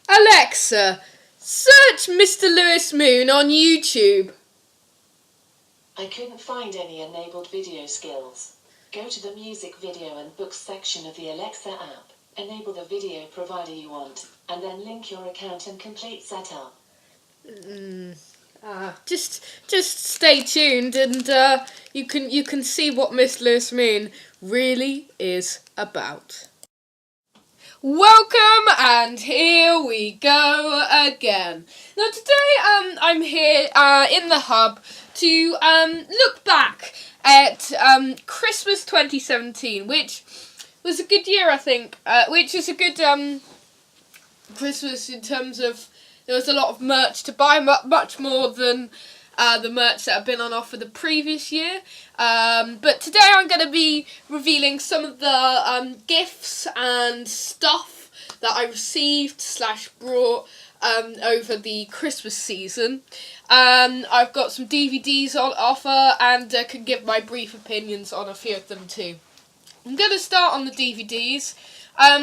Alexa, search Mr. Lewis Moon on YouTube. I couldn't find any enabled video skills. Go to the music video and books section of the Alexa app, enable the video provider you want, and then link your account and complete setup. Just stay tuned and you can see what Miss Lewis Moon really is about. Welcome, and here we go again. Now today I'm here in the hub to look back at Christmas 2017, which was a good year, I think, which is a good Christmas in terms of there was a lot of merch to buy, much more than the merch that had been on offer the previous year. But today I'm going to be revealing some of the gifts and stuff that I received / brought over the Christmas season. I've got some DVDs on offer and can give my brief opinions on a few of them too. I'm going to start on the DVDs.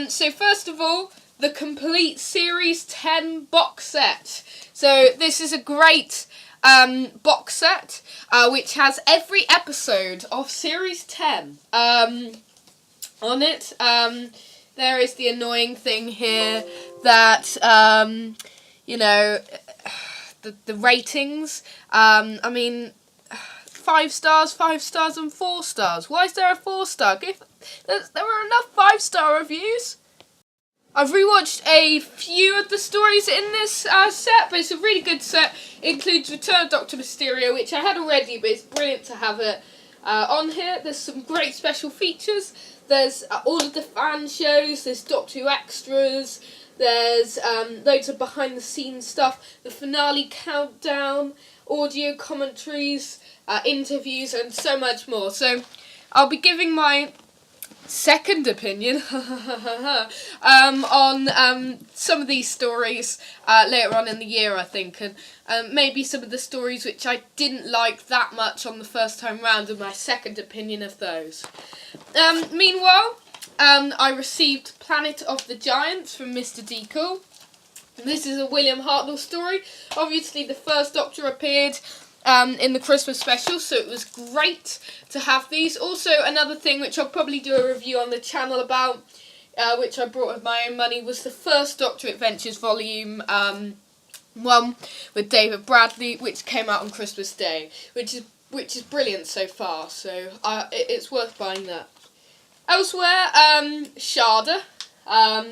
So first of all, the complete Series 10 box set. So this is a great box set which has every episode of Series 10 on it. There is the annoying thing here that you know, the ratings. I mean, 5 stars, 5 stars, and 4 stars. Why is there a 4-star? There were enough 5-star reviews. I've rewatched a few of the stories in this set, but it's a really good set. It includes Return of Dr. Mysterio, which I had already, but it's brilliant to have it on here. There's some great special features. There's all of the fan shows, there's Doctor Who extras, there's loads of behind-the-scenes stuff, the finale countdown, audio commentaries, interviews, and so much more. So I'll be giving my second opinion on some of these stories later on in the year, I think, and maybe some of the stories which I didn't like that much on the first time round, and my second opinion of those. Meanwhile, I received Planet of the Giants from Mr. Deacle. This is a William Hartnell story. Obviously the first Doctor appeared in the Christmas special, so it was great to have these. Also, another thing which I'll probably do a review on the channel about, which I brought with my own money, was the first Doctor Adventures Volume 1 with David Bradley, which came out on Christmas Day, which is brilliant so far. So it's worth buying that. Elsewhere, Sharda.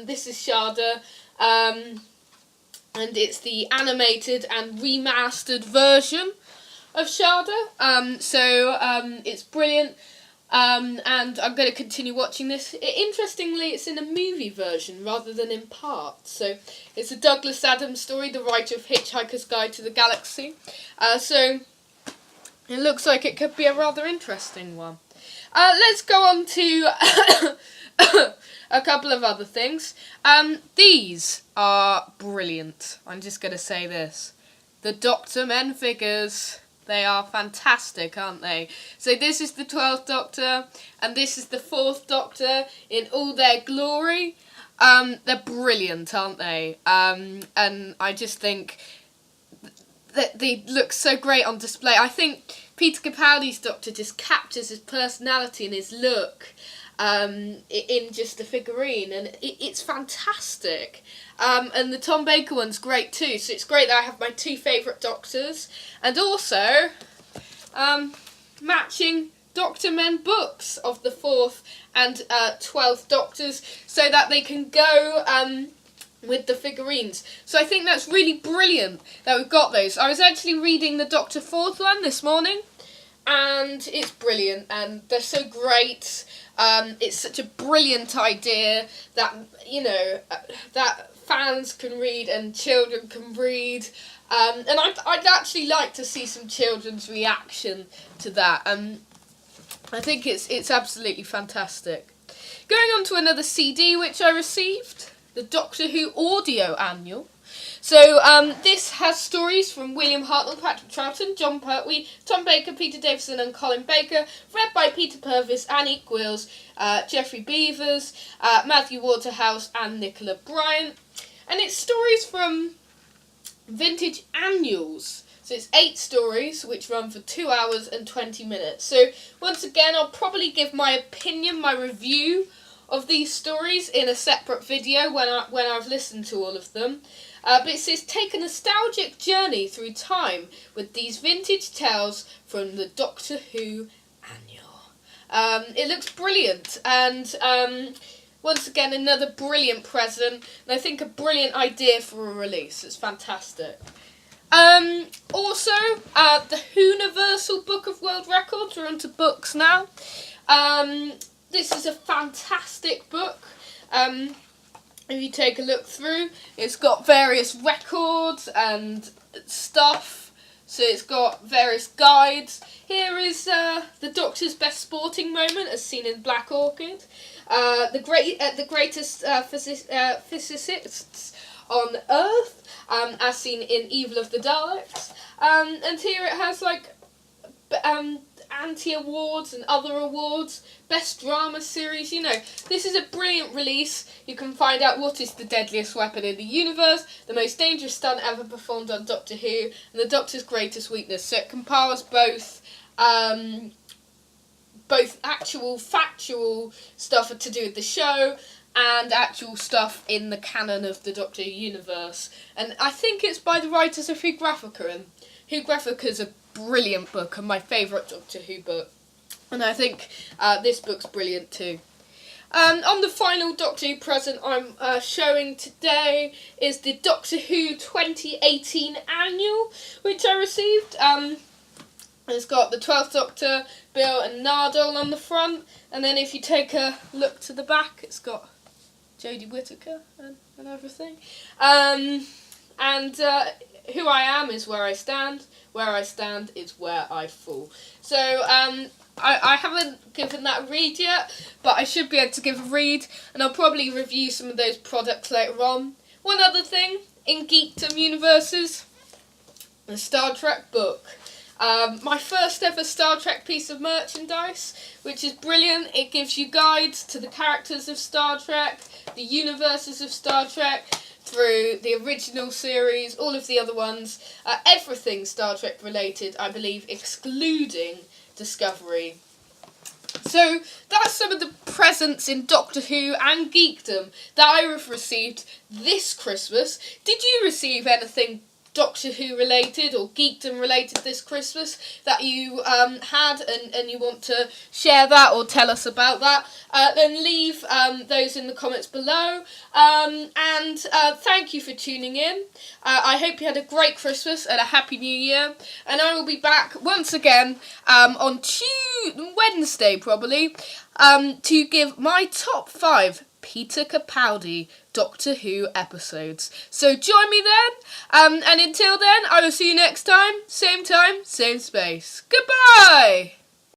This is Sharda. And it's the animated and remastered version of Sharda. So it's brilliant, and I'm going to continue watching this. Interestingly, it's in a movie version rather than in parts. So it's a Douglas Adams story, the writer of Hitchhiker's Guide to the Galaxy. So it looks like it could be a rather interesting one. Let's go on to a couple of other things. These are brilliant. I'm just going to say this. The Doctor Men figures. They are fantastic, aren't they? So this is the 12th Doctor, and this is the 4th Doctor in all their glory. They're brilliant, aren't they? And I just think that they look so great on display. I think Peter Capaldi's Doctor just captures his personality and his look in just the figurine, and it's fantastic. And the Tom Baker one's great too, so it's great that I have my 2 favourite Doctors, and also matching Doctor Men books of the 4th and 12th Doctors, so that they can go with the figurines. So I think that's really brilliant that we've got those. I was actually reading the Doctor 4th one this morning, and it's brilliant, and they're so great. It's such a brilliant idea that, you know, that fans can read and children can read. And I'd actually like to see some children's reaction to that. I think it's absolutely fantastic. Going on to another CD which I received, the Doctor Who Audio Annual. So this has stories from William Hartnell, Patrick Troughton, John Pertwee, Tom Baker, Peter Davison and Colin Baker, read by Peter Purvis, Annie Gwills, Geoffrey Beavers, Matthew Waterhouse and Nicola Bryant. and it's stories from vintage annuals. So it's 8 stories which run for 2 hours and 20 minutes. So once again, I'll probably give my opinion, my review of these stories in a separate video when I've listened to all of them. But it says, take a nostalgic journey through time with these vintage tales from the Doctor Who annual. It looks brilliant, and once again, another brilliant present, and I think a brilliant idea for a release. It's fantastic. Also, the Whoniversal Book of World Records are onto books now. This is a fantastic book. If you take a look through, it's got various records and stuff. So it's got various guides. Here is the Doctor's best sporting moment, as seen in Black Orchid. The greatest physicists on Earth, as seen in Evil of the Daleks. And here it has like anti-awards and other awards. Best drama series, you know. This is a brilliant release. You can find out what is the deadliest weapon in the universe, the most dangerous stunt ever performed on Doctor Who, and the Doctor's greatest weakness. So it compiles both actual factual stuff to do with the show and actual stuff in the canon of the Doctor Who universe. And I think it's by the writers of Who Graphica, and Who Graphica is a brilliant book and my favourite Doctor Who book. And I think this book's brilliant too. On the final Doctor Who present I'm showing today is the Doctor Who 2018 annual, which I received. It's got the 12th Doctor, Bill and Nardole on the front, and then if you take a look to the back, it's got Jodie Whittaker and everything. Who I am is where I stand is where I fall. So I haven't given that a read yet, but I should be able to give a read, and I'll probably review some of those products later on. One other thing, in Geekdom universes, the Star Trek book. My first ever Star Trek piece of merchandise, which is brilliant. It gives you guides to the characters of Star Trek, the universes of Star Trek, through the original series, all of the other ones, everything Star Trek related, I believe, excluding Discovery. So that's some of the presents in Doctor Who and Geekdom that I have received this Christmas. Did you receive anything Doctor Who related or Geekdom related this Christmas that you had and you want to share that or tell us about that, then leave those in the comments below, and thank you for tuning in. I hope you had a great Christmas and a happy New Year, and I will be back once again on Wednesday probably to give my top 5 Peter Capaldi Doctor Who episodes. So join me then, and until then, I will see you next time, same space. Goodbye!